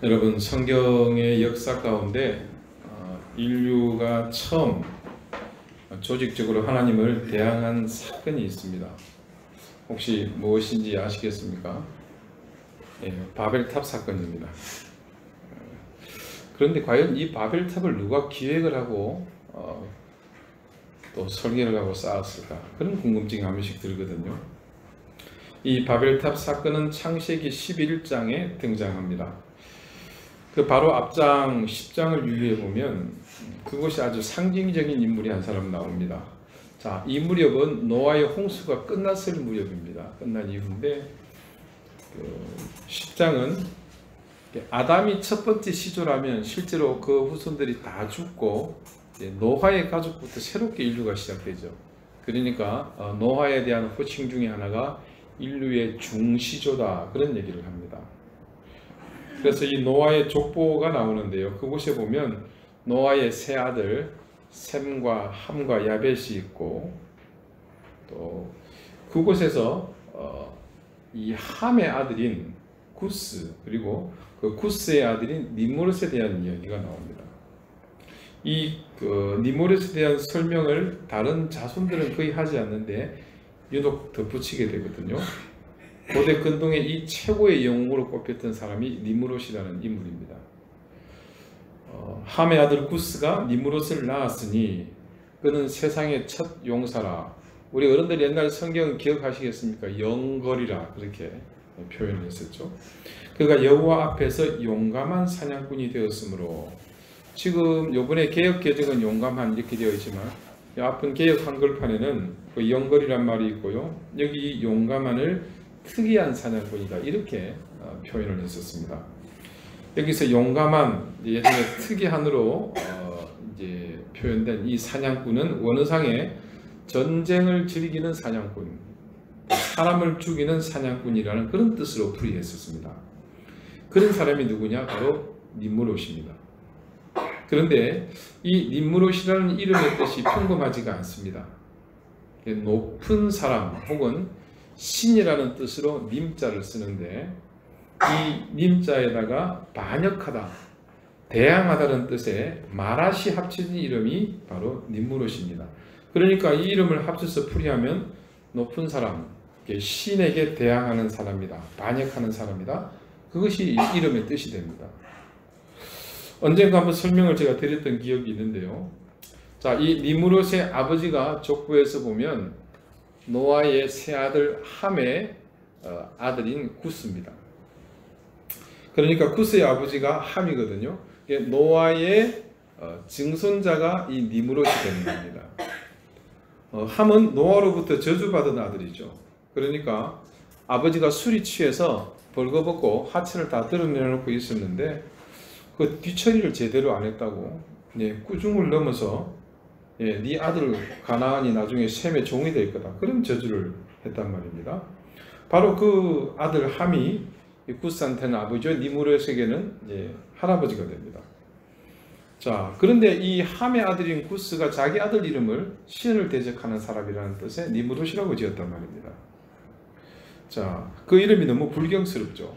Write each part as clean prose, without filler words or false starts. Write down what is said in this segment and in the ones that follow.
여러분, 성경의 역사 가운데 인류가 처음 조직적으로 하나님을 대항한 사건이 있습니다. 혹시 무엇인지 아시겠습니까? 바벨탑 사건입니다. 그런데 과연 이 바벨탑을 누가 기획을 하고 또 설계를 하고 쌓았을까? 그런 궁금증이 한 번씩 들거든요. 이 바벨탑 사건은 창세기 11장에 등장합니다. 그 바로 앞장 10장을 유의해 보면 그것이 아주 상징적인 인물이 한 사람 나옵니다. 자, 이 무렵은 노아의 홍수가 끝났을 무렵입니다. 끝난 이후인데 10장은 아담이 첫 번째 시조라면 실제로 그 후손들이 다 죽고 노아의 가족부터 새롭게 인류가 시작되죠. 그러니까 노아에 대한 호칭 중에 하나가 인류의 중시조다, 그런 얘기를 합니다. 그래서 이 노아의 족보가 나오는데요. 그곳에 보면 노아의 세 아들 셈과 함과 야벳이 있고, 또 그곳에서 이 함의 아들인 구스, 그리고 그 구스의 아들인 니므롯에 대한 이야기가 나옵니다. 이 니므롯에 대한 설명을 다른 자손들은 거의 하지 않는데 유독 덧붙이게 되거든요. 고대 근동의 이 최고의 영웅으로 꼽혔던 사람이 니므롯이라는 인물입니다. 함의 아들 구스가 니므롯을 낳았으니 그는 세상의 첫 용사라. 우리 어른들 옛날 성경 기억하시겠습니까? 영걸이라 그렇게 표현을 했었죠. 그가 여호와 앞에서 용감한 사냥꾼이 되었으므로, 지금 요번에 개역 개정은 용감한 이렇게 되어 있지만 앞은 개역 한글판에는 그 영걸이란 말이 있고요. 여기 용감한을 특이한 사냥꾼이다, 이렇게 표현을 했었습니다. 여기서 용감한, 예전에 특이한으로 이제 표현된 이 사냥꾼은 원어상에 전쟁을 즐기는 사냥꾼, 사람을 죽이는 사냥꾼이라는 그런 뜻으로 풀이했었습니다. 그런 사람이 누구냐? 바로 니므롯입니다. 그런데 이 니므롯이라는 이름의 뜻이 평범하지가 않습니다. 높은 사람 혹은 신이라는 뜻으로 님자를 쓰는데, 이 님자에다가 반역하다, 대항하다는 뜻의 마라시 합쳐진 이름이 바로 니므롯입니다. 그러니까 이 이름을 합쳐서 풀이하면 높은 사람, 신에게 대항하는 사람이다, 반역하는 사람이다, 그것이 이름의 뜻이 됩니다. 언젠가 한번 설명을 제가 드렸던 기억이 있는데요. 자, 이 니므롯의 아버지가 족보에서 보면 노아의 세 아들 함의 아들인 구스입니다. 그러니까 구스의 아버지가 함이거든요. 노아의 증손자가 이 니므롯이 되는 겁니다. 함은 노아로부터 저주받은 아들이죠. 그러니까 아버지가 술이 취해서 벌거벗고 하체를 다 드러내놓고 있었는데 그 뒤처리를 제대로 안 했다고, 꾸중을 넘어서 네 아들 가나안이 나중에 셈의 종이 될 거다, 그런 저주를 했단 말입니다. 바로 그 아들 함이 구스한테는 아버지요, 니므롯에게는 할아버지가 됩니다. 자, 그런데 이 함의 아들인 구스가 자기 아들 이름을 신을 대적하는 사람이라는 뜻의 니므롯이라고 지었단 말입니다. 자, 그 이름이 너무 불경스럽죠.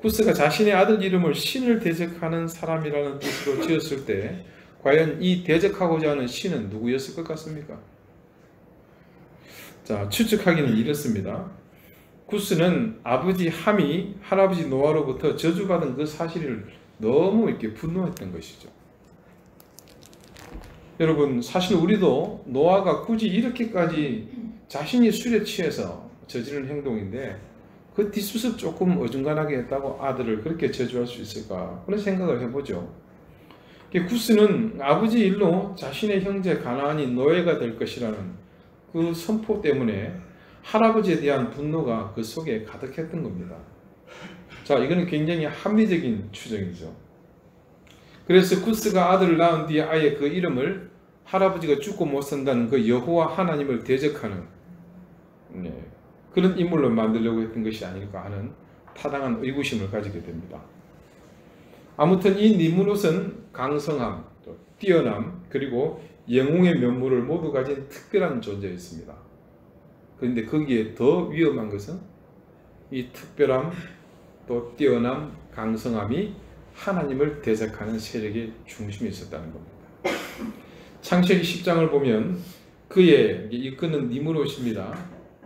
구스가 자신의 아들 이름을 신을 대적하는 사람이라는 뜻으로 지었을 때 과연 이 대적하고자 하는 신은 누구였을 것 같습니까? 자, 추측하기는 이렇습니다. 구스는 아버지 함이 할아버지 노아로부터 저주받은 그 사실을 너무 이렇게 분노했던 것이죠. 여러분, 사실 우리도 노아가 굳이 이렇게까지 자신이 술에 취해서 저지른 행동인데 그 뒷수습 조금 어중간하게 했다고 아들을 그렇게 저주할 수 있을까, 그런 생각을 해보죠. 구스는 아버지 일로 자신의 형제 가나안이 노예가 될 것이라는 그 선포 때문에 할아버지에 대한 분노가 그 속에 가득했던 겁니다. 자, 이거는 굉장히 합리적인 추정이죠. 그래서 구스가 아들을 낳은 뒤에 아예 그 이름을 할아버지가 죽고 못 산다는 그 여호와 하나님을 대적하는 그런 인물로 만들려고 했던 것이 아닐까 하는 타당한 의구심을 가지게 됩니다. 아무튼 이 니므롯은 강성함, 뛰어남, 그리고 영웅의 면모를 모두 가진 특별한 존재였습니다. 그런데 거기에 더 위험한 것은 이 특별함 또 뛰어남, 강성함이 하나님을 대적하는 세력의 중심에 있었다는 겁니다. 창세기 10장을 보면 그의 이끄는 니므롯입니다.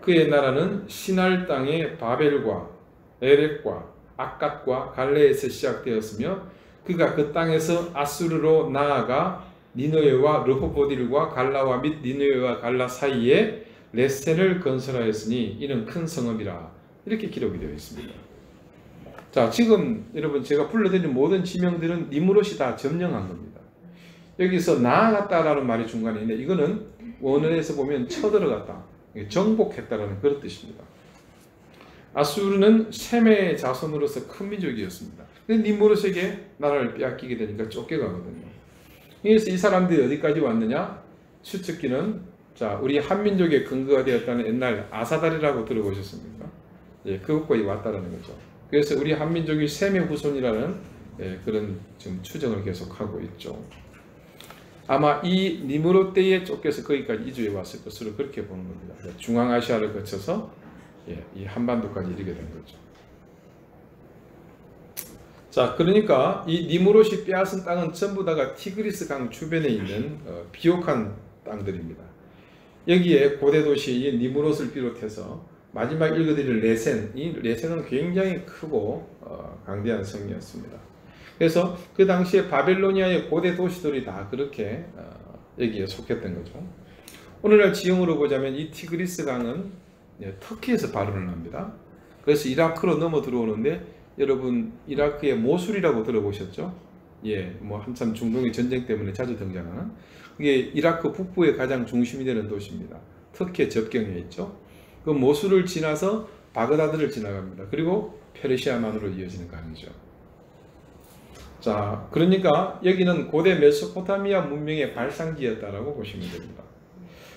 그의 나라는 시날 땅의 바벨과 에렉과 악갓과 갈레에서 시작되었으며 그가 그 땅에서 아수르로 나아가 니느웨와 르호보딜과 갈라와 및 니느웨와 갈라 사이에 레센을 건설하였으니 이는 큰 성읍이라. 이렇게 기록이 되어 있습니다. 자, 지금 여러분 제가 불러드린 모든 지명들은 니므롯이 다 점령한 겁니다. 여기서 나아갔다라는 말이 중간에 있는데 이거는 원어에서 보면 쳐들어갔다, 정복했다라는 그런 뜻입니다. 아수르는 셈의 자손으로서 큰 민족이었습니다. 근데 니므롯에게 나라를 빼앗기게 되니까 쫓겨가거든요. 그래서 이 사람들이 어디까지 왔느냐? 추측기는 자, 우리 한민족의 근거가 되었다는 옛날 아사달이라고 들어보셨습니까? 예, 그것까지 왔다라는 거죠. 그래서 우리 한민족이 셈의 후손이라는 그런 지금 추정을 계속하고 있죠. 아마 이 니므롯 때에 쫓겨서 거기까지 이주해 왔을 것으로 그렇게 보는 겁니다. 중앙아시아를 거쳐서 이 한반도까지 이르게 된 거죠. 자, 그러니까 이 니므롯이 빼앗은 땅은 전부 다가 티그리스 강 주변에 있는 비옥한 땅들입니다. 여기에 고대 도시 이 니므롯을 비롯해서 마지막 읽어드릴 레센, 이 레센은 굉장히 크고 강대한 성이었습니다. 그래서 그 당시에 바벨로니아의 고대 도시들이 다 그렇게 여기에 속했던 거죠. 오늘날 지형으로 보자면 이 티그리스 강은 터키에서 발원을 합니다. 그래서 이라크로 넘어 들어오는데 여러분 이라크의 모술이라고 들어보셨죠? 예, 뭐 한참 중동의 전쟁 때문에 자주 등장하는 이게 이라크 북부의 가장 중심이 되는 도시입니다. 터키의 접경에 있죠. 그 모술을 지나서 바그다드를 지나갑니다. 그리고 페르시아만으로 이어지는 강이죠. 자, 그러니까 여기는 고대 메소포타미아 문명의 발상지였다라고 보시면 됩니다.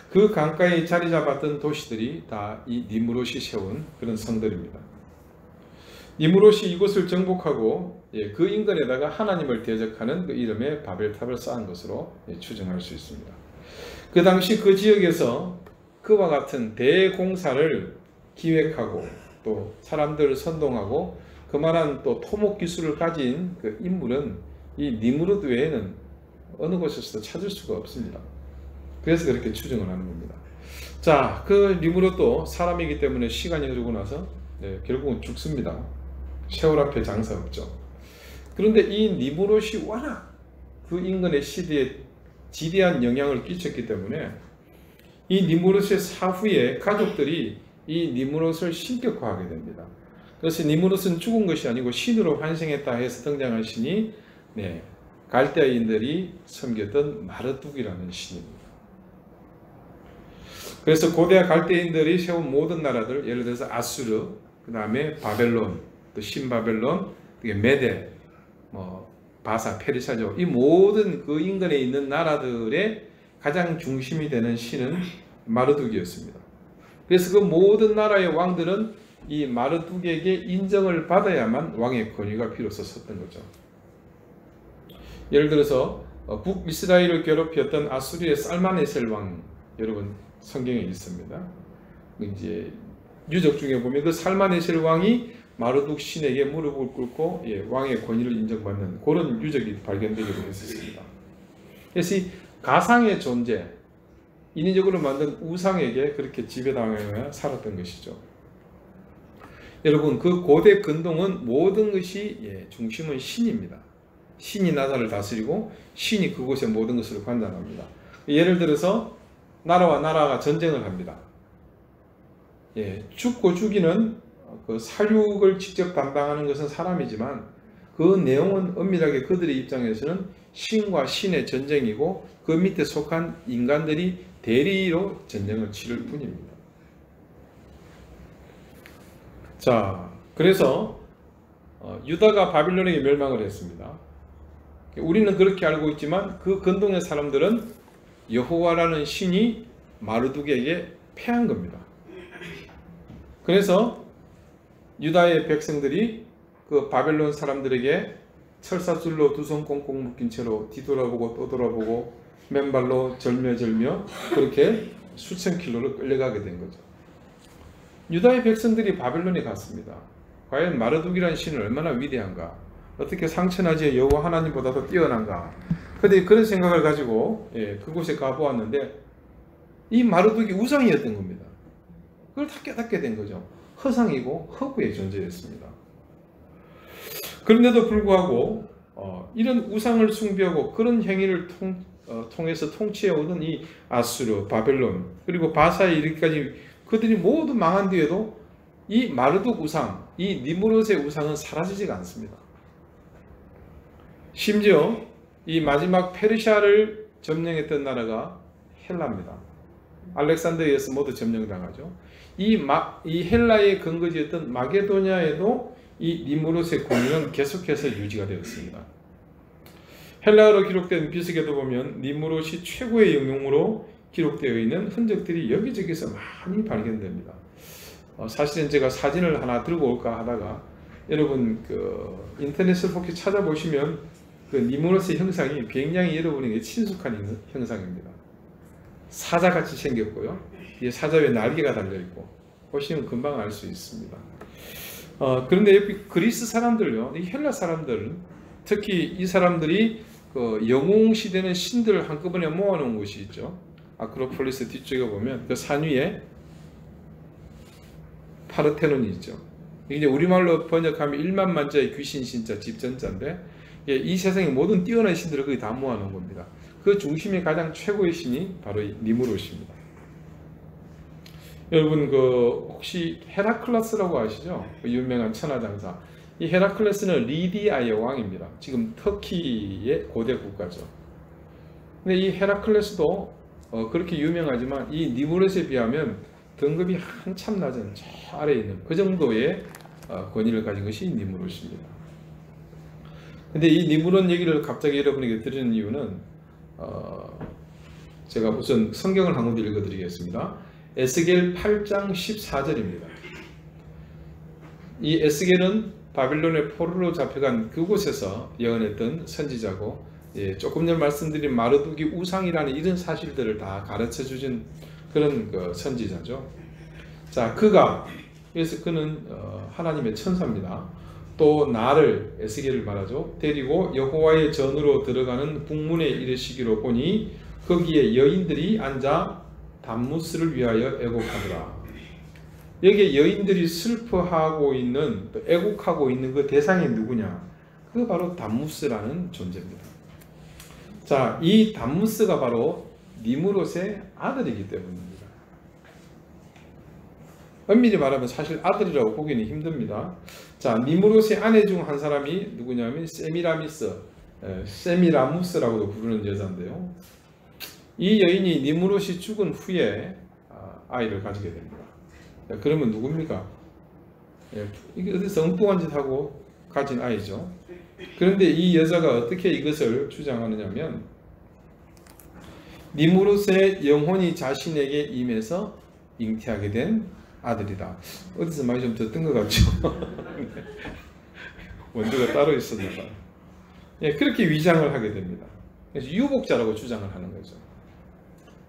그 강가에 자리 잡았던 도시들이 다 이 니므롯이 세운 그런 성들입니다. 니므롯이 이곳을 정복하고 그 인근에다가 하나님을 대적하는 그 이름의 바벨탑을 쌓은 것으로 추정할 수 있습니다. 그 당시 그 지역에서 그와 같은 대공사를 기획하고 또 사람들을 선동하고 그만한 또 토목 기술을 가진 그 인물은 이 니므롯 외에는 어느 곳에서도 찾을 수가 없습니다. 그래서 그렇게 추정을 하는 겁니다. 자, 그 니므롯도 사람이기 때문에 시간이 흐르고 나서 결국은 죽습니다. 세월 앞에 장사 없죠. 그런데 이 니므롯이 워낙 그 인근의 시대에 지대한 영향을 끼쳤기 때문에 이 니므롯의 사후에 가족들이 이 니므롯을 신격화하게 됩니다. 그래서 니므롯은 죽은 것이 아니고 신으로 환생했다 해서 등장한 신이 갈대아인들이 섬겼던 마르둑이라는 신입니다. 그래서 고대 갈대인들이 세운 모든 나라들, 예를 들어서 아수르, 그 다음에 바벨론, 또 신바벨론, 메데, 바사, 페르시아죠. 이 모든 그 인근에 있는 나라들의 가장 중심이 되는 신은 마르둑이었습니다. 그래서 그 모든 나라의 왕들은 이 마르둑에게 인정을 받아야만 왕의 권위가 비로소 섰던 거죠. 예를 들어서 북이스라엘을 괴롭혔던 아수리의 살마네셀 왕, 여러분 성경에 있습니다. 이제 유적 중에 보면 그 살마네셀 왕이 마르둑 신에게 무릎을 꿇고 왕의 권위를 인정받는 그런 유적이 발견되기도 했었습니다. 그래서 이 가상의 존재, 인위적으로 만든 우상에게 그렇게 지배당하며 살았던 것이죠. 여러분, 그 고대 근동은 모든 것이 중심은 신입니다. 신이 나라를 다스리고 신이 그곳의 모든 것을 관장합니다. 예를 들어서 나라와 나라가 전쟁을 합니다. 죽고 죽이는 그 살육을 직접 담당하는 것은 사람이지만 그 내용은 엄밀하게 그들의 입장에서는 신과 신의 전쟁이고 그 밑에 속한 인간들이 대리로 전쟁을 치를 뿐입니다. 자, 그래서 유다가 바빌론에게 멸망을 했습니다. 우리는 그렇게 알고 있지만 그 근동의 사람들은 여호와라는 신이 마르둑에게 패한 겁니다. 그래서 유다의 백성들이 그 바벨론 사람들에게 철사줄로 두 손 꽁꽁 묶인 채로 뒤돌아보고 또 돌아보고 맨발로 절며절며 그렇게 수천 킬로를 끌려가게 된 거죠. 유다의 백성들이 바벨론에 갔습니다. 과연 마르둑이라는 신은 얼마나 위대한가? 어떻게 상천하지의 여호와 하나님보다도 뛰어난가? 근데 그런 생각을 가지고 그곳에 가보았는데 이 마르둑이 우상이었던 겁니다. 그걸 다 깨닫게 된 거죠. 허상이고 허구의 존재였습니다. 그런데도 불구하고 이런 우상을 숭배하고 그런 행위를 통해서 통치해오던 이 아수르, 바벨론 그리고 바사에 이르기까지 그들이 모두 망한 뒤에도 이 마르둑 우상, 이 니무롯의 우상은 사라지지가 않습니다. 심지어 이 마지막 페르시아를 점령했던 나라가 헬라입니다. 알렉산더에 의해서 모두 점령당하죠. 이 헬라의 근거지였던 마게도냐에도 이 니무롯의 권위는 계속해서 유지가 되었습니다. 헬라어로 기록된 비석에도 보면 니무롯이 최고의 영웅으로 기록되어 있는 흔적들이 여기저기서 많이 발견됩니다. 사실은 제가 사진을 하나 들고 올까 하다가 여러분 인터넷을 혹시 찾아보시면 그 니무롯의 형상이 굉장히 여러분에게 친숙한 형상입니다. 사자같이 생겼고요. 뒤에 사자 위에 날개가 달려있고 보시면 금방 알 수 있습니다. 그런데 여기 그리스 사람들요, 이 헬라 사람들, 특히 이 사람들이 그 영웅 시대는 신들을 한꺼번에 모아놓은 곳이 있죠. 아크로폴리스 뒤쪽에 보면 그 산 위에 파르테논이 있죠. 이게 우리말로 번역하면 1만 만자의 귀신 신자 집전자인데 이 세상의 모든 뛰어난 신들을 거기 다 모아놓은 겁니다. 그 중심에 가장 최고의 신이 바로 이 니무롯입니다. 여러분 혹시 헤라클레스라고 아시죠? 그 유명한 천하장사. 이 헤라클레스는 리디아의 왕입니다. 지금 터키의 고대 국가죠. 근데 이 헤라클레스도 그렇게 유명하지만 이 니무롯에 비하면 등급이 한참 낮은 저 아래에 있는 그 정도의 권위를 가진 것이 니무롯입니다. 근데 이 니무롯 얘기를 갑자기 여러분에게 드리는 이유는 제가 우선 성경을 한 군데 읽어드리겠습니다. 에스겔 8장 14절입니다. 이 에스겔은 바빌론의 포로로 잡혀간 그곳에서 예언했던 선지자고 조금 전 말씀드린 마르둑이 우상이라는 이런 사실들을 다 가르쳐 주신 그런 선지자죠. 자, 그래서 그는 하나님의 천사입니다. 또 나를, 에스겔을 말하죠, 데리고 여호와의 전으로 들어가는 북문에 이르시기로 보니 거기에 여인들이 앉아 담무스를 위하여 애곡하더라. 여기에 여인들이 슬퍼하고 있는, 애곡하고 있는 그 대상이 누구냐? 그거 바로 담무스라는 존재입니다. 자, 이 담무스가 바로 니무롯의 아들이기 때문입니다. 엄밀히 말하면 사실 아들이라고 보기는 힘듭니다. 자, 니무롯의 아내 중 한 사람이 누구냐면 세미라무스라고도 부르는 여자인데요. 이 여인이 니무롯이 죽은 후에 아이를 가지게 됩니다. 그러면 누굽니까? 이게 어디서 엉뚱한 짓 하고 가진 아이죠. 그런데 이 여자가 어떻게 이것을 주장하느냐면 니무롯의 영혼이 자신에게 임해서 잉태하게 된 아들이다. 어디서 많이 좀 듣던 것 같죠? 원조가 따로 있었나 봐요. 그렇게 위장을 하게 됩니다. 그래서 유복자라고 주장을 하는 거죠.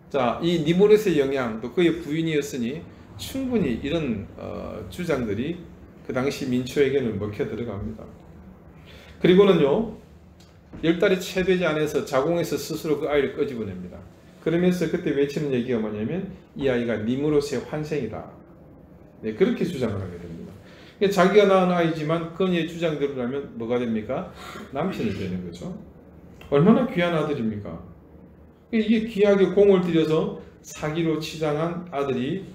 자, 이 니무롯의 영향, 또 그의 부인이었으니 충분히 이런 주장들이 그 당시 민초에게는 먹혀 들어갑니다. 그리고는요, 10달이 채 되지 않아서 자궁에서 스스로 그 아이를 끄집어냅니다. 그러면서 그때 외치는 얘기가 뭐냐면 이 아이가 니무롯의 환생이다. 그렇게 주장을 하게 됩니다. 자기가 낳은 아이지만 그녀의 주장대로라면 뭐가 됩니까? 남편이 되는 거죠. 얼마나 귀한 아들입니까? 이게 귀하게 공을 들여서 사기로 치장한 아들이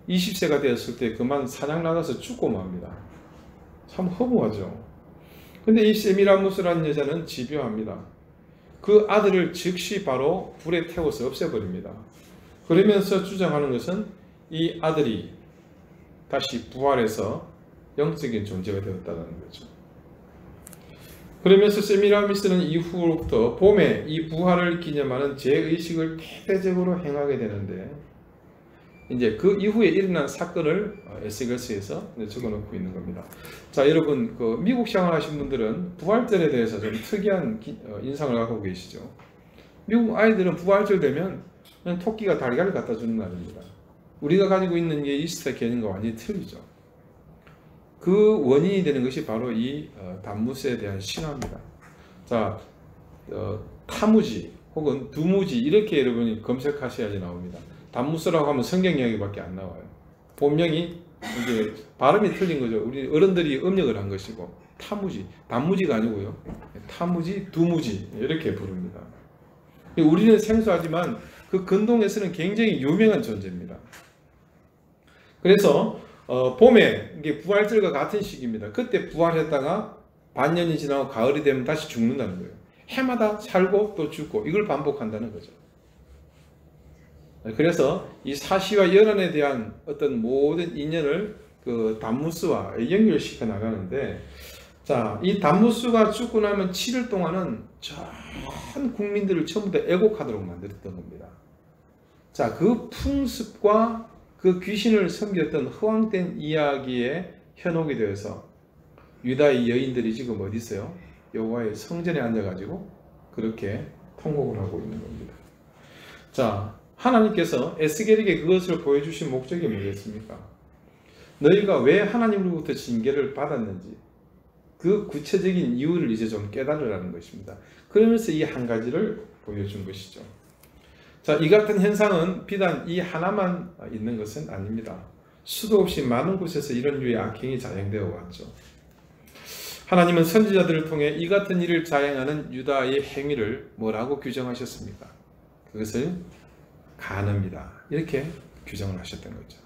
20세가 되었을 때 그만 사냥 나가서 죽고 맙니다. 참 허무하죠. 근데 이 세미라무스라는 여자는 집요합니다. 그 아들을 즉시 바로 불에 태워서 없애버립니다. 그러면서 주장하는 것은 이 아들이 다시 부활해서 영적인 존재가 되었다는 거죠. 그러면서 세미라미스는 이후로부터 봄에 이 부활을 기념하는 제의식을 대대적으로 행하게 되는데 이제 그 이후에 일어난 사건을 에스겔서에서 적어놓고 있는 겁니다. 자, 여러분 미국 생활하신 분들은 부활절에 대해서 좀 특이한 인상을 갖고 계시죠. 미국 아이들은 부활절 되면 그냥 토끼가 달걀을 갖다 주는 날입니다. 우리가 가지고 있는 게 이스터 개념과 완전히 틀리죠. 그 원인이 되는 것이 바로 이 단무스에 대한 신화입니다. 자, 타무지 혹은 두무지 이렇게 여러분이 검색하셔야지 나옵니다. 단무스라고 하면 성경 이야기밖에 안 나와요. 본명이 이제 발음이 틀린 거죠. 우리 어른들이 음력을 한 것이고, 타무지, 단무지가 아니고요. 타무지, 두무지 이렇게 부릅니다. 우리는 생소하지만 그 근동에서는 굉장히 유명한 존재입니다. 그래서 봄에 이게 부활절과 같은 시기입니다. 그때 부활했다가 반년이 지나고 가을이 되면 다시 죽는다는 거예요. 해마다 살고 또 죽고 이걸 반복한다는 거죠. 그래서 이 사시와 연한에 대한 어떤 모든 인연을 그 단무스와 연결시켜 나가는데, 자, 이 단무스가 죽고 나면 7일 동안은 전 국민들을 전부 다 애곡하도록 만들었던 겁니다. 자, 그 풍습과 그 귀신을 섬겼던 허황된 이야기에 현혹이 되어서 유다의 여인들이 지금 어디 있어요? 여호와의 성전에 앉아가지고 그렇게 통곡을 하고 있는 겁니다. 자, 하나님께서 에스겔에게 그것을 보여주신 목적이 뭐겠습니까? 너희가 왜 하나님으로부터 징계를 받았는지 그 구체적인 이유를 이제 좀 깨달으라는 것입니다. 그러면서 이 한 가지를 보여준 것이죠. 자, 이 같은 현상은 비단 이 하나만 있는 것은 아닙니다. 수도 없이 많은 곳에서 이런 류의 악행이 자행되어 왔죠. 하나님은 선지자들을 통해 이 같은 일을 자행하는 유다의 행위를 뭐라고 규정하셨습니까? 그것을 간음이다, 이렇게 규정을 하셨던 거죠.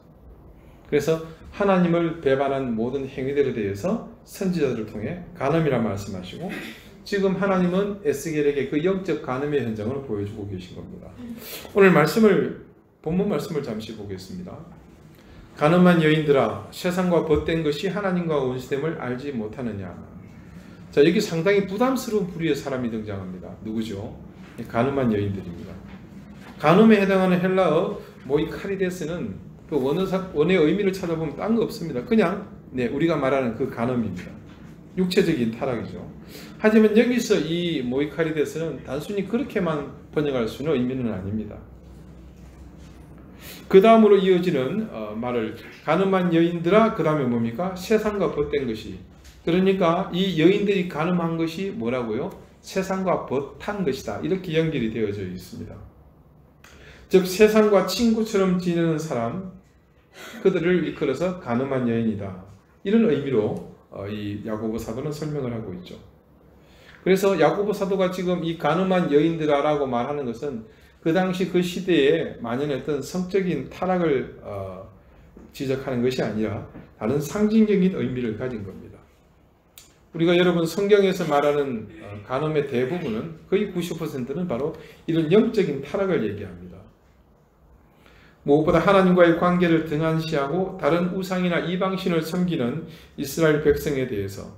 그래서 하나님을 배반한 모든 행위들에 대해서 선지자들을 통해 간음이라 말씀하시고, 지금 하나님은 에스겔에게 그 영적 간음의 현장을 보여주고 계신 겁니다. 오늘 본문 말씀을 잠시 보겠습니다. 간음한 여인들아, 세상과 벗된 것이 하나님과 원수됨을 알지 못하느냐. 자, 여기 상당히 부담스러운 부류의 사람이 등장합니다. 누구죠? 간음한 여인들입니다. 간음에 해당하는 헬라어 모이카리데스는 그 원어의 의미를 찾아보면 딴 거 없습니다. 그냥 우리가 말하는 그 간음입니다. 육체적인 타락이죠. 하지만 여기서 이 모이카리데스는 단순히 그렇게만 번역할 수는 의미는 아닙니다. 그 다음으로 이어지는 말을 간음한 여인들아, 그 다음에 뭡니까? 세상과 벗된 것이. 그러니까 이 여인들이 간음한 것이 뭐라고요? 세상과 벗한 것이다, 이렇게 연결이 되어져 있습니다. 즉 세상과 친구처럼 지내는 사람, 그들을 일컬어서 간음한 여인이다, 이런 의미로 이 야고보 사도는 설명을 하고 있죠. 그래서 야고보 사도가 지금 이 간음한 여인들아라고 말하는 것은 그 당시 그 시대에 만연했던 성적인 타락을 지적하는 것이 아니라 다른 상징적인 의미를 가진 겁니다. 우리가 여러분 성경에서 말하는 간음의 대부분은 거의 90%는 바로 이런 영적인 타락을 얘기합니다. 무엇보다 하나님과의 관계를 등한시하고 다른 우상이나 이방신을 섬기는 이스라엘 백성에 대해서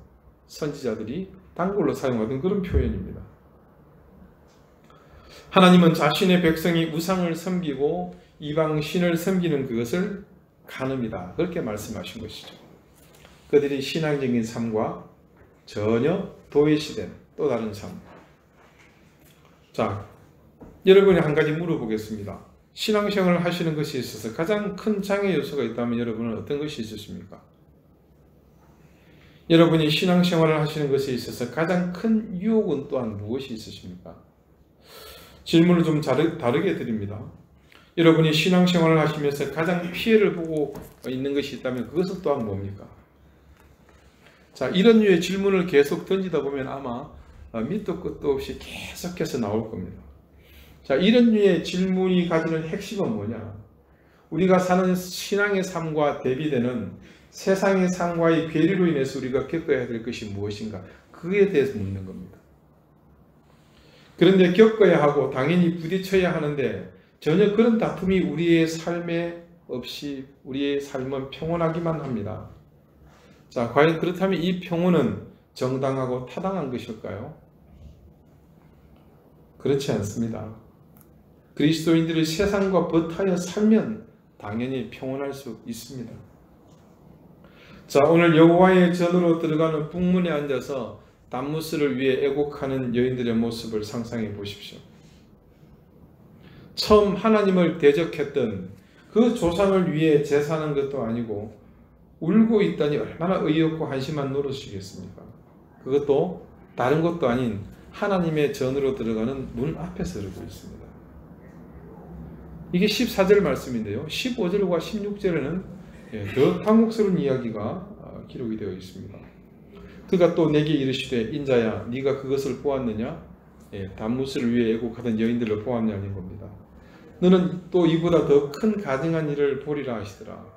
선지자들이 단골로 사용하던 그런 표현입니다. 하나님은 자신의 백성이 우상을 섬기고 이방신을 섬기는 그것을 간음이다, 그렇게 말씀하신 것이죠. 그들이 신앙적인 삶과 전혀 도외시된 또 다른 삶. 자, 여러분이 한 가지 물어보겠습니다. 신앙생활을 하시는 것에 있어서 가장 큰 장애 요소가 있다면 여러분은 어떤 것이 있으십니까? 여러분이 신앙생활을 하시는 것에 있어서 가장 큰 유혹은 또한 무엇이 있으십니까? 질문을 좀 다르게 드립니다. 여러분이 신앙생활을 하시면서 가장 피해를 보고 있는 것이 있다면 그것은 또한 뭡니까? 자, 이런 류의 질문을 계속 던지다 보면 아마 밑도 끝도 없이 계속해서 나올 겁니다. 자, 이런 류의 질문이 가지는 핵심은 뭐냐? 우리가 사는 신앙의 삶과 대비되는 세상의 삶과의 괴리로 인해서 우리가 겪어야 될 것이 무엇인가? 그에 대해서 묻는 겁니다. 그런데 겪어야 하고 당연히 부딪혀야 하는데 전혀 그런 다툼이 우리의 삶에 없이 우리의 삶은 평온하기만 합니다. 자, 과연 그렇다면 이 평온은 정당하고 타당한 것일까요? 그렇지 않습니다. 그리스도인들이 세상과 벗하여 살면 당연히 평온할 수 있습니다. 자, 오늘 여호와의 전으로 들어가는 북문에 앉아서 단무스를 위해 애곡하는 여인들의 모습을 상상해 보십시오. 처음 하나님을 대적했던 그 조상을 위해 제사하는 것도 아니고 울고 있다니 얼마나 어이없고 한심한 노릇이겠습니까? 그것도 다른 것도 아닌 하나님의 전으로 들어가는 문 앞에서 그러고 있습니다. 이게 14절 말씀인데요. 15절과 16절에는 더 당혹스러운 이야기가 기록이 되어 있습니다. 그가 또 내게 이르시되 인자야 네가 그것을 보았느냐? 단무스를 위해 애국하던 여인들을 보았냐는 겁니다. 너는 또 이보다 더 큰 가증한 일을 보리라 하시더라.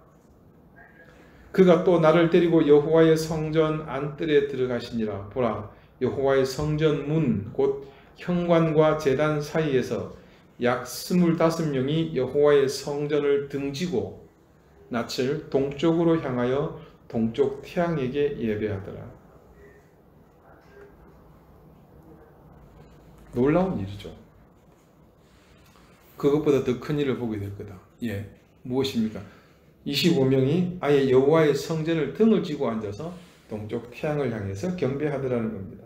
그가 또 나를 데리고 여호와의 성전 안뜰에 들어가시니라. 보라 여호와의 성전 문 곧 현관과 제단 사이에서 약 25명이 여호와의 성전을 등지고 낯을 동쪽으로 향하여 동쪽 태양에게 예배하더라. 놀라운 일이죠. 그것보다 더 큰 일을 보게 될 거다. 무엇입니까? 25명이 아예 여호와의 성전을 등을 쥐고 앉아서 동쪽 태양을 향해서 경배하더라는 겁니다.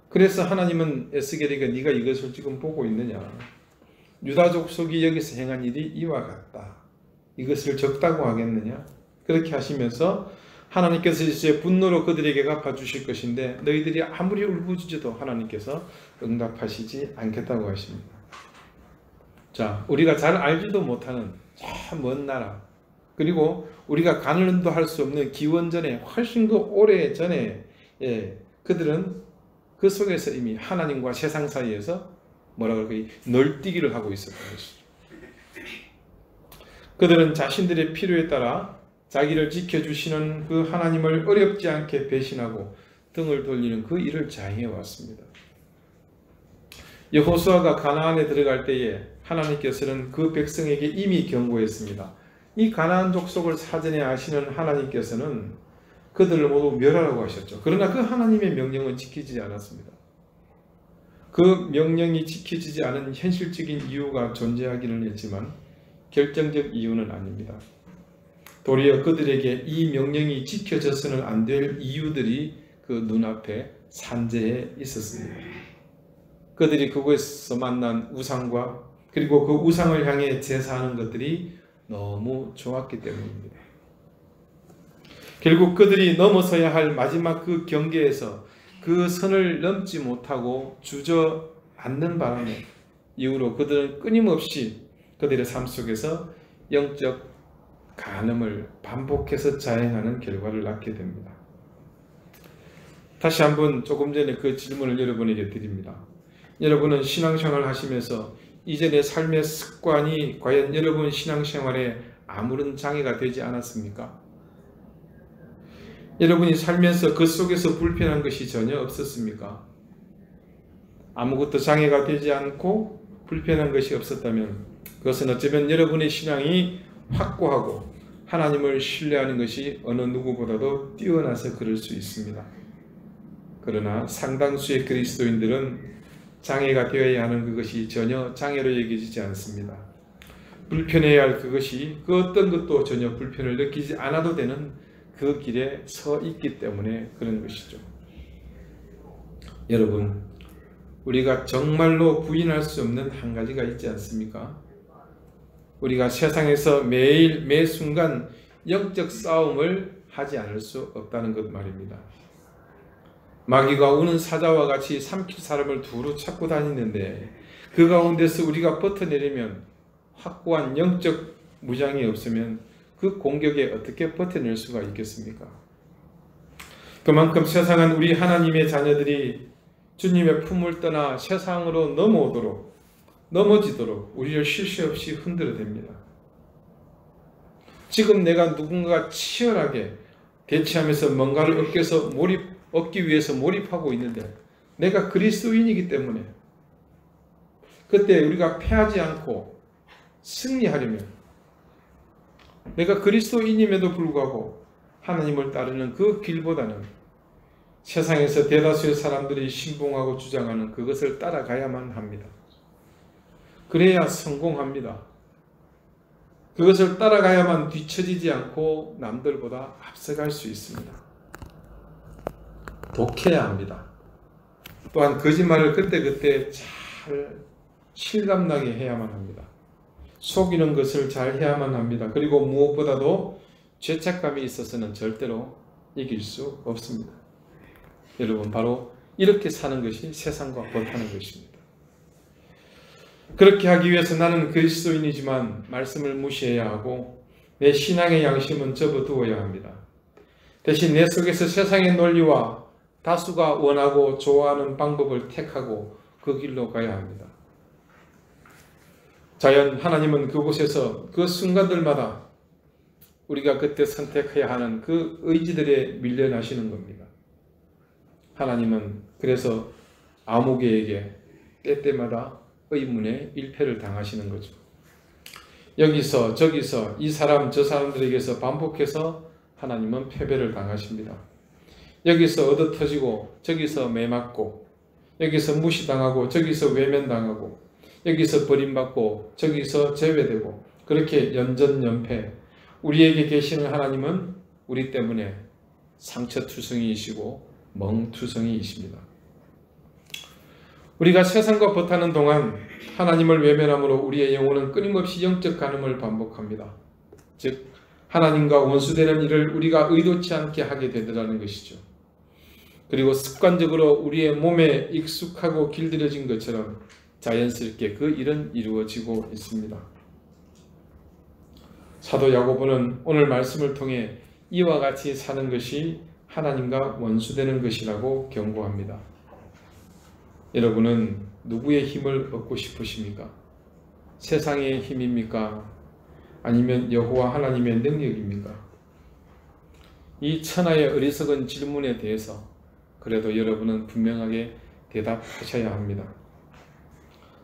그래서 하나님은 에스겔에게 네가 이것을 지금 보고 있느냐? 유다 족속이 여기서 행한 일이 이와 같다. 이것을 적다고 하겠느냐? 그렇게 하시면서 하나님께서 이제 분노로 그들에게 갚아주실 것인데 너희들이 아무리 울부짖어도 하나님께서 응답하시지 않겠다고 하십니다. 자, 우리가 잘 알지도 못하는 저 먼 나라, 그리고 우리가 가늠도 할 수 없는 기원전에 훨씬 그 오래 전에 그들은 그 속에서 이미 하나님과 세상 사이에서 뭐라 그럴까요? 널뛰기를 하고 있었던 것이죠. 그들은 자신들의 필요에 따라 자기를 지켜주시는 그 하나님을 어렵지 않게 배신하고 등을 돌리는 그 일을 자행해 왔습니다. 여호수아가 가나안에 들어갈 때에 하나님께서는 그 백성에게 이미 경고했습니다. 이 가나안 족속을 사전에 아시는 하나님께서는 그들을 모두 멸하라고 하셨죠. 그러나 그 하나님의 명령은 지키지 않았습니다. 그 명령이 지켜지지 않은 현실적인 이유가 존재하기는 했지만 결정적 이유는 아닙니다. 도리어 그들에게 이 명령이 지켜져서는 안 될 이유들이 그 눈앞에 산재해 있었습니다. 그들이 그곳에서 만난 우상과 그리고 그 우상을 향해 제사하는 것들이 너무 좋았기 때문입니다. 결국 그들이 넘어서야 할 마지막 그 경계에서 그 선을 넘지 못하고 주저앉는 바람에 이후로 그들은 끊임없이 그들의 삶 속에서 영적 간음을 반복해서 자행하는 결과를 낳게 됩니다. 다시 한번 조금 전에 그 질문을 여러분에게 드립니다. 여러분은 신앙생활을 하시면서 이전의 삶의 습관이 과연 여러분 신앙생활에 아무런 장애가 되지 않았습니까? 여러분이 살면서 그 속에서 불편한 것이 전혀 없었습니까? 아무것도 장애가 되지 않고 불편한 것이 없었다면 그것은 어쩌면 여러분의 신앙이 확고하고 하나님을 신뢰하는 것이 어느 누구보다도 뛰어나서 그럴 수 있습니다. 그러나 상당수의 그리스도인들은 장애가 되어야 하는 그것이 전혀 장애로 여겨지지 않습니다. 불편해야 할 그것이 그 어떤 것도 전혀 불편을 느끼지 않아도 되는 그 길에 서 있기 때문에 그런 것이죠. 여러분, 우리가 정말로 부인할 수 없는 한 가지가 있지 않습니까? 우리가 세상에서 매일 매 순간 영적 싸움을 하지 않을 수 없다는 것 말입니다. 마귀가 우는 사자와 같이 삼킬 사람을 두루 찾고 다니는데 그 가운데서 우리가 버텨내려면 확고한 영적 무장이 없으면 그 공격에 어떻게 버텨낼 수가 있겠습니까? 그만큼 세상은 우리 하나님의 자녀들이 주님의 품을 떠나 세상으로 넘어지도록 우리를 쉴 새 없이 흔들어댑니다. 지금 내가 누군가가 치열하게 대치하면서 뭔가를 얻기 위해서 몰입하고 있는데 내가 그리스도인이기 때문에 그때 우리가 패하지 않고 승리하려면 내가 그리스도인임에도 불구하고 하나님을 따르는 그 길보다는 세상에서 대다수의 사람들이 신봉하고 주장하는 그것을 따라가야만 합니다. 그래야 성공합니다. 그것을 따라가야만 뒤처지지 않고 남들보다 앞서갈 수 있습니다. 독해야 합니다. 또한 거짓말을 그때그때 잘 실감나게 해야만 합니다. 속이는 것을 잘 해야만 합니다. 그리고 무엇보다도 죄책감이 있어서는 절대로 이길 수 없습니다. 여러분, 바로 이렇게 사는 것이 세상과 벗하는 것입니다. 그렇게 하기 위해서 나는 그리스도인이지만 말씀을 무시해야 하고 내 신앙의 양심은 접어두어야 합니다. 대신 내 속에서 세상의 논리와 다수가 원하고 좋아하는 방법을 택하고 그 길로 가야 합니다. 자연 하나님은 그곳에서 그 순간들마다 우리가 그때 선택해야 하는 그 의지들에 밀려나시는 겁니다. 하나님은 그래서 아무개에게 때때마다 의문의 일패를 당하시는 거죠. 여기서 저기서 이 사람 저 사람들에게서 반복해서 하나님은 패배를 당하십니다. 여기서 얻어터지고 저기서 매맞고 여기서 무시당하고 저기서 외면당하고 여기서 버림받고 저기서 제외되고 그렇게 연전연패. 우리에게 계시는 하나님은 우리 때문에 상처투성이이시고 멍투성이이십니다. 우리가 세상과 벗하는 동안 하나님을 외면함으로 우리의 영혼은 끊임없이 영적 간음을 반복합니다. 즉 하나님과 원수되는 일을 우리가 의도치 않게 하게 되더라는 것이죠. 그리고 습관적으로 우리의 몸에 익숙하고 길들여진 것처럼 자연스럽게 그 일은 이루어지고 있습니다. 사도 야고보는 오늘 말씀을 통해 이와 같이 사는 것이 하나님과 원수되는 것이라고 경고합니다. 여러분은 누구의 힘을 얻고 싶으십니까? 세상의 힘입니까? 아니면 여호와 하나님의 능력입니까? 이 천하의 어리석은 질문에 대해서 그래도 여러분은 분명하게 대답하셔야 합니다.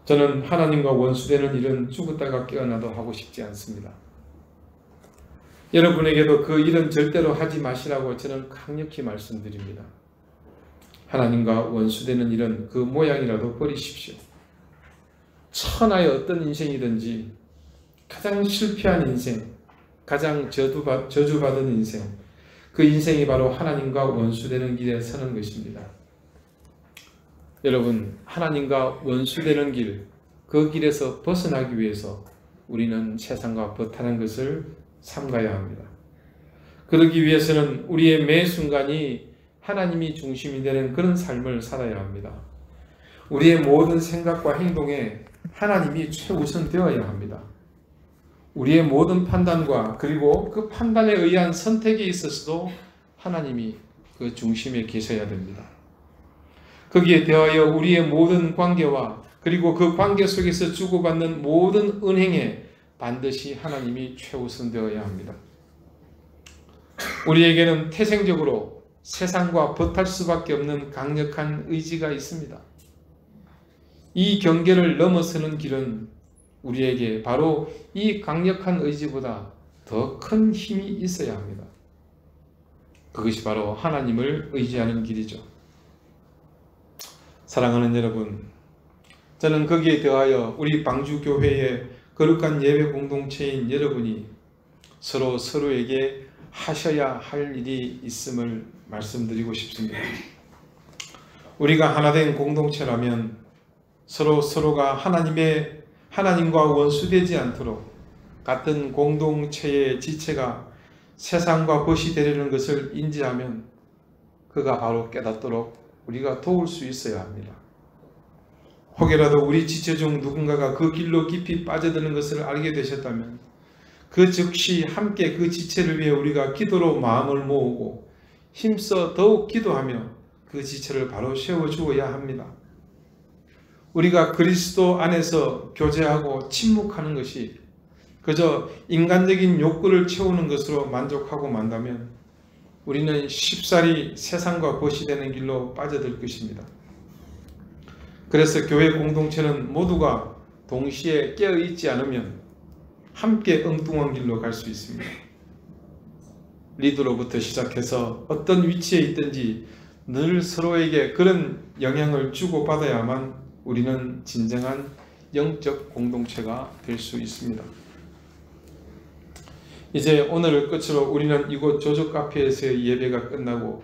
저는 하나님과 원수되는 일은 죽었다가 깨어나도 하고 싶지 않습니다. 여러분에게도 그 일은 절대로 하지 마시라고 저는 강력히 말씀드립니다. 하나님과 원수되는 일은 그 모양이라도 버리십시오. 천하의 어떤 인생이든지 가장 실패한 인생, 가장 저주받은 인생, 그 인생이 바로 하나님과 원수되는 길에 서는 것입니다. 여러분, 하나님과 원수되는 길, 그 길에서 벗어나기 위해서 우리는 세상과 벗하는 것을 삼가야 합니다. 그러기 위해서는 우리의 매 순간이 하나님이 중심이 되는 그런 삶을 살아야 합니다. 우리의 모든 생각과 행동에 하나님이 최우선 되어야 합니다. 우리의 모든 판단과 그리고 그 판단에 의한 선택에 있어서도 하나님이 그 중심에 계셔야 됩니다. 거기에 대하여 우리의 모든 관계와 그리고 그 관계 속에서 주고받는 모든 은행에 반드시 하나님이 최우선 되어야 합니다. 우리에게는 태생적으로 세상과 벗할 수밖에 없는 강력한 의지가 있습니다. 이 경계를 넘어서는 길은 우리에게 바로 이 강력한 의지보다 더 큰 힘이 있어야 합니다. 그것이 바로 하나님을 의지하는 길이죠. 사랑하는 여러분, 저는 거기에 더하여 우리 방주교회의 거룩한 예배 공동체인 여러분이 서로에게 하셔야 할 일이 있음을 말씀드리고 싶습니다. 우리가 하나된 공동체라면 서로가 하나님과 원수되지 않도록 같은 공동체의 지체가 세상과 벗이 되려는 것을 인지하면 그가 바로 깨닫도록 우리가 도울 수 있어야 합니다. 혹여라도 우리 지체 중 누군가가 그 길로 깊이 빠져드는 것을 알게 되셨다면 그 즉시 함께 그 지체를 위해 우리가 기도로 마음을 모으고 힘써 더욱 기도하며 그 지체를 바로 세워주어야 합니다. 우리가 그리스도 안에서 교제하고 침묵하는 것이 그저 인간적인 욕구를 채우는 것으로 만족하고 만다면 우리는 쉽사리 세상과 벗이 되는 길로 빠져들 것입니다. 그래서 교회 공동체는 모두가 동시에 깨어있지 않으면 함께 엉뚱한 길로 갈 수 있습니다. 리더로부터 시작해서 어떤 위치에 있든지 늘 서로에게 그런 영향을 주고받아야만 우리는 진정한 영적 공동체가 될 수 있습니다. 이제 오늘을 끝으로 우리는 이곳 조적 카페에서의 예배가 끝나고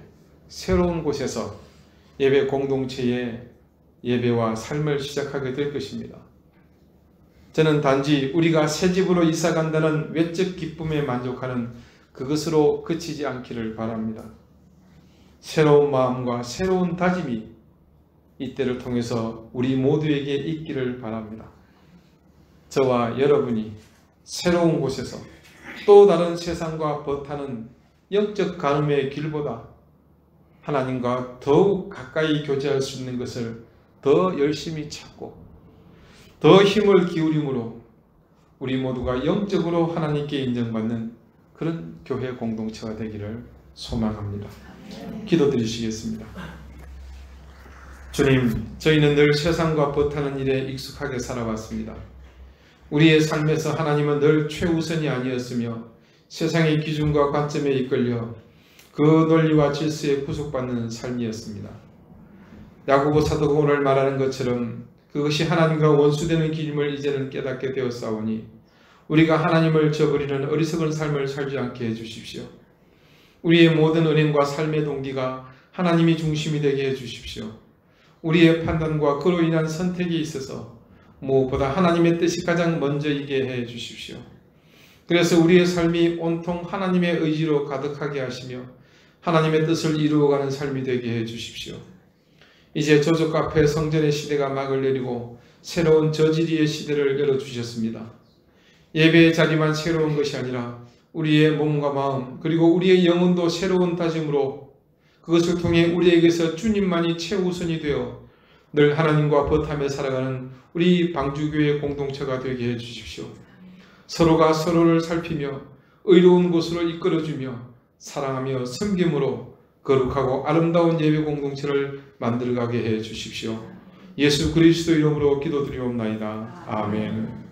새로운 곳에서 예배 공동체의 예배와 삶을 시작하게 될 것입니다. 저는 단지 우리가 새 집으로 이사 간다는 외적 기쁨에 만족하는 그것으로 그치지 않기를 바랍니다. 새로운 마음과 새로운 다짐이 이때를 통해서 우리 모두에게 있기를 바랍니다. 저와 여러분이 새로운 곳에서 또 다른 세상과 버타는 영적 간음의 길보다 하나님과 더욱 가까이 교제할 수 있는 것을 더 열심히 찾고 더 힘을 기울임으로 우리 모두가 영적으로 하나님께 인정받는 그런 교회 공동체가 되기를 소망합니다. 기도드리시겠습니다. 주님, 저희는 늘 세상과 버타는 일에 익숙하게 살아왔습니다. 우리의 삶에서 하나님은 늘 최우선이 아니었으며 세상의 기준과 관점에 이끌려 그 논리와 질서에 구속받는 삶이었습니다. 야고보 사도가 오늘 말하는 것처럼 그것이 하나님과 원수되는 길임을 이제는 깨닫게 되었사오니 우리가 하나님을 저버리는 어리석은 삶을 살지 않게 해주십시오. 우리의 모든 은행과 삶의 동기가 하나님이 중심이 되게 해주십시오. 우리의 판단과 그로 인한 선택에 있어서 무엇보다 하나님의 뜻이 가장 먼저이게 해주십시오. 그래서 우리의 삶이 온통 하나님의 의지로 가득하게 하시며 하나님의 뜻을 이루어가는 삶이 되게 해주십시오. 이제 조적 앞에 성전의 시대가 막을 내리고 새로운 저지리의 시대를 열어주셨습니다. 예배의 자리만 새로운 것이 아니라 우리의 몸과 마음 그리고 우리의 영혼도 새로운 다짐으로 그것을 통해 우리에게서 주님만이 최우선이 되어 늘 하나님과 버타며 살아가는 우리 방주교회 공동체가 되게 해주십시오. 서로가 서로를 살피며 의로운 곳으로 이끌어주며 사랑하며 섬김으로 거룩하고 아름다운 예배 공동체를 만들어가게 해주십시오. 예수 그리스도 이름으로 기도드리옵나이다. 아멘.